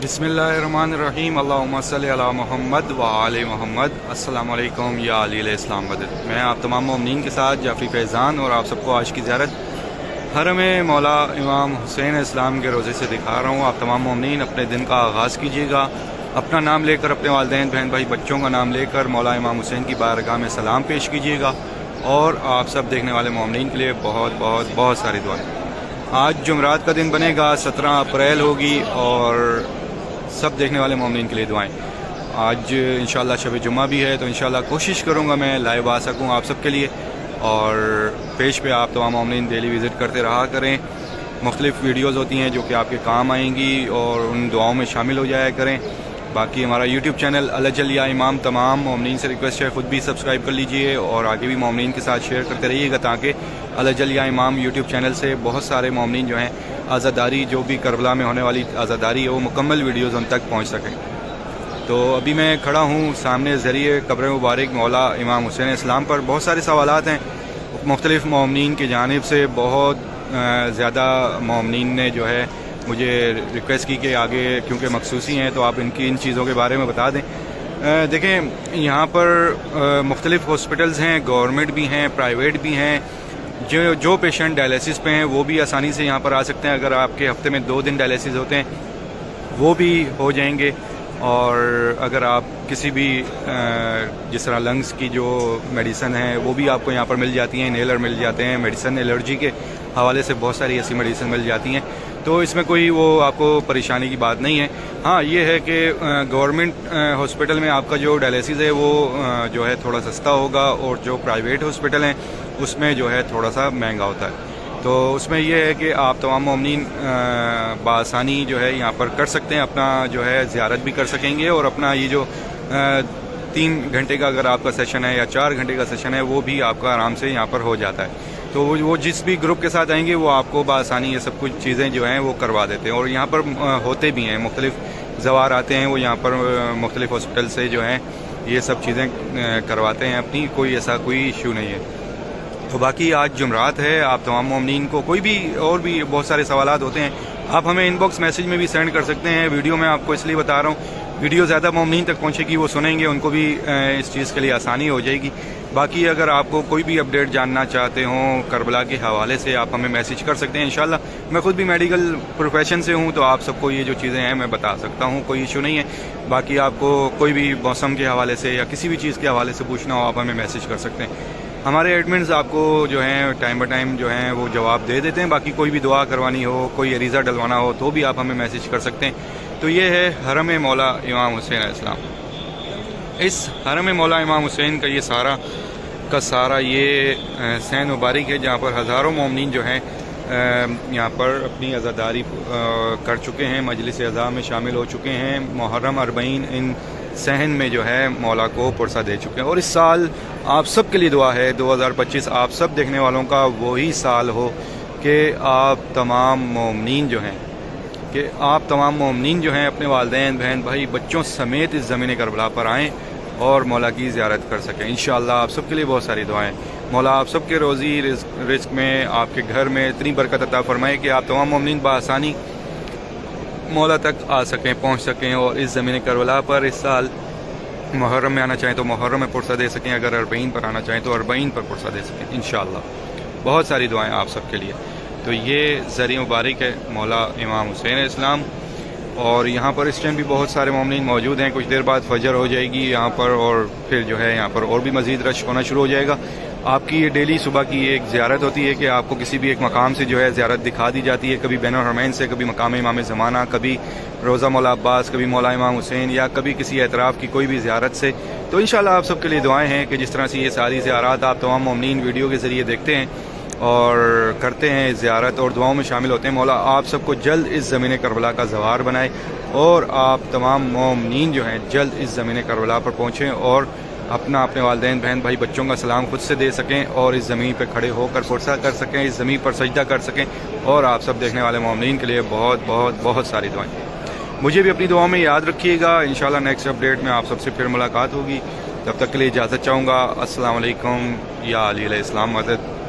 बिस्मिल्लाहिर्रहमानिर्रहीम अल्लाहुम्मा सल्लि अला मुहम्मद व आले मुहम्मद। अस्सलामु अलैकुम या अली इस्लाम मदद। मैं आप तमाम मोमिनीन के साथ जाफरी फैज़ान और आप सबको आज की ज़ियारत हरम मौला इमाम हुसैन इस्लाम के रोज़े से दिखा रहा हूँ। आप तमाम मोमिनीन अपने दिन का आगाज़ कीजिएगा, अपना नाम लेकर, अपने वालिदैन बहन भाई बच्चों का नाम लेकर मौला इमाम हुसैन की बारगाह में सलाम पेश कीजिएगा। और आप सब देखने वाले मोमिनीन के लिए बहुत बहुत बहुत सारी दुआएं। आज जुमरात का दिन बनेगा, 17 अप्रैल होगी और सब देखने वाले मोमिनीन के लिए दुआएं। आज इंशाअल्लाह शब जुम्मा भी है, तो इंशाअल्लाह कोशिश करूँगा मैं लाइव आ सकूँ आप सबके लिए। और पेज पे आप तमाम मोमिनीन डेली विज़िट करते रहा करें। मुख्तलिफ़ वीडियोज़ होती हैं जो कि आपके काम आएंगी और उन दुआओं में शामिल हो जाया करें। बाकी हमारा यूट्यूब चैनल अल-जल या इमाम, तमाम मोमिनीन से रिक्वेस्ट है ख़ुद भी सब्सक्राइब कर लीजिए और आगे भी मोमिनीन के साथ शेयर करते रहिएगा, ताकि अल-जल या इमाम यूट्यूब चैनल से बहुत सारे मोमिनीन जो हैं आज़ादारी, जो भी करबला में होने वाली आज़ादारी है, वो मुकम्मल वीडियोज़ उन तक पहुँच सकें। तो अभी मैं खड़ा हूँ सामने ज़रिए कब्र मुबारक मौला इमाम हुसैन इस्लाम पर। बहुत सारे सवालात हैं मुख्तलिफ़ मोमिनीन की जानिब से। बहुत ज़्यादा मोमिनीन ने जो है मुझे रिक्वेस्ट की कि आगे क्योंकि मखसूसी हैं तो आप इन चीज़ों के बारे में बता दें। देखें, यहाँ पर मुख्तलिफ़ हॉस्पिटल्स हैं, गवर्नमेंट भी हैं, प्राइवेट भी हैं। जो पेशेंट डायलिसिस पे हैं वो भी आसानी से यहाँ पर आ सकते हैं। अगर आपके हफ्ते में 2 दिन डायलिसिस होते हैं वो भी हो जाएंगे। और अगर आप किसी भी जिस तरह लंग्स की जो मेडिसिन है वो भी आपको यहाँ पर मिल जाती हैं, इनहेलर मिल जाते हैं, मेडिसिन एलर्जी के हवाले से बहुत सारी ऐसी मेडिसिन मिल जाती हैं। तो इसमें कोई वो आपको परेशानी की बात नहीं है। हाँ, ये है कि गवर्नमेंट हॉस्पिटल में आपका जो डायलिसिस है वो जो है थोड़ा सस्ता होगा, और जो प्राइवेट हॉस्पिटल हैं उसमें जो है थोड़ा सा महंगा होता है। तो उसमें यह है कि आप तमाम मोमिनीन बआसानी जो है यहाँ पर कर सकते हैं, अपना जो है ज़ियारत भी कर सकेंगे। और अपना ये जो 3 घंटे का अगर आपका सेशन है या 4 घंटे का सेशन है वो भी आपका आराम से यहाँ पर हो जाता है। तो वो जिस भी ग्रुप के साथ आएंगे वो आपको बआसानी ये सब कुछ चीज़ें जो हैं वो करवा देते हैं। और यहाँ पर होते भी हैं, मुख्तलिफ़ ज़वार आते हैं, वो यहाँ पर मुख्तलिफ़ हॉस्पिटल से जो हैं ये सब चीज़ें करवाते हैं अपनी। कोई ऐसा कोई इशू नहीं है। तो बाकी आज जुमरात है, आप तमाम मोमिनीन को कोई भी और भी बहुत सारे सवालात होते हैं, आप हमें इनबॉक्स मैसेज में भी सेंड कर सकते हैं। वीडियो में आपको इसलिए बता रहा हूँ, वीडियो ज़्यादा मोमिनीन तक पहुँचेगी, वो सुनेंगे, उनको भी इस चीज़ के लिए आसानी हो जाएगी। बाकी अगर आपको कोई भी अपडेट जानना चाहते हों करबला के हवाले से, आप हमें मैसेज कर सकते हैं। इंशाल्लाह मैं खुद भी मेडिकल प्रोफेशन से हूँ, तो आप सबको ये जो चीज़ें हैं मैं बता सकता हूँ, कोई इशू नहीं है। बाकी आपको कोई भी मौसम के हवाले से या किसी भी चीज़ के हवाले से पूछना हो, आप हमें मैसेज कर सकते हैं। हमारे एडमिन्स आपको जो हैं टाइम बाय टाइम जो हैं वो जवाब दे देते हैं। बाकी कोई भी दुआ करवानी हो, कोई अरीज़ा डलवाना हो, तो भी आप हमें मैसेज कर सकते हैं। तो ये है हरम मौला इमाम हुसैन इस्लाम। इस हरम मौला इमाम हुसैन का ये सारा का सारा ये सैन मुबारक है, जहाँ पर हज़ारों मोमिनीन जो हैं यहाँ पर अपनी अज़ादारी कर चुके हैं, मजलिस अज़ा में शामिल हो चुके हैं। मुहर्रम 40 इन सहन में जो है मौला को पुरसा दे चुके हैं। और इस साल आप सब के लिए दुआ है 2025 आप सब देखने वालों का वही साल हो कि आप तमाम मोमिनीन जो हैं अपने वालिदैन बहन भाई बच्चों समेत इस ज़मीन करबला पर आएँ और मौला की ज़ियारत कर सकें। इंशाअल्लाह आप सब के लिए बहुत सारी दुआएं। मौला आप सब के रोज़ी रिज़्क़ में, आपके घर में इतनी बरकत अता फरमाए कि आप तमाम मोमिनीन बआसानी मौला तक आ सकें, पहुँच सकें। और इस ज़मीन करबला पर इस साल मुहर्रम में आना चाहें तो मुहर्रम में पुरसा दे सकें, अगर 40 पर आना चाहें तो 40 पर पुरसा दे सकें इंशाअल्लाह। बहुत सारी दुआएं आप सब के लिए। तो ये ज़रिए मुबारक है मौला इमाम हुसैन इस्लाम। और यहाँ पर इस टाइम भी बहुत सारे मोमिनीन मौजूद हैं। कुछ देर बाद फजर हो जाएगी यहाँ पर, और फिर जो है यहाँ पर और भी मज़ीद रश होना शुरू हो जाएगा। आपकी ये डेली सुबह की एक ज़ियारत होती है कि आपको किसी भी एक मकाम से जो है ज़ियारत दिखा दी जाती है, कभी बैनुल हरमैन से, कभी मकाम इमाम ज़माना, कभी रोज़ा मौला अब्बास, कभी मौला इमाम हुसैन, या कभी किसी एतराफ़ की कोई भी ज़ियारत से। तो इंशाअल्लाह आप सबके लिए दुआएं हैं कि जिस तरह से ये सारी ज़ियारत आप तमाम मोमिनीन वीडियो के ज़रिए देखते हैं और करते हैं ज़ियारत और दुआओं में शामिल होते हैं, मौला आप सबको जल्द इस ज़मीन करबला का ज़वार बनाए और आप तमाम मोमिनीन जो हैं जल्द इस ज़मीन करबला पर पहुँचें और अपना अपने वालिदैन बहन भाई बच्चों का सलाम खुद से दे सकें और इस ज़मीन पर खड़े होकर पुरसा कर सकें, इस ज़मीन पर सजदा कर सकें। और आप सब देखने वाले मोमिनीन के लिए बहुत बहुत बहुत सारी दुआएं। मुझे भी अपनी दुआओं में याद रखिएगा। इंशाअल्लाह नेक्स्ट अपडेट में आप सबसे फिर मुलाकात होगी। तब तक के लिए इजाज़त चाहूँगा। अस्सलाम वालेकुम या अली इस्लाम मदद।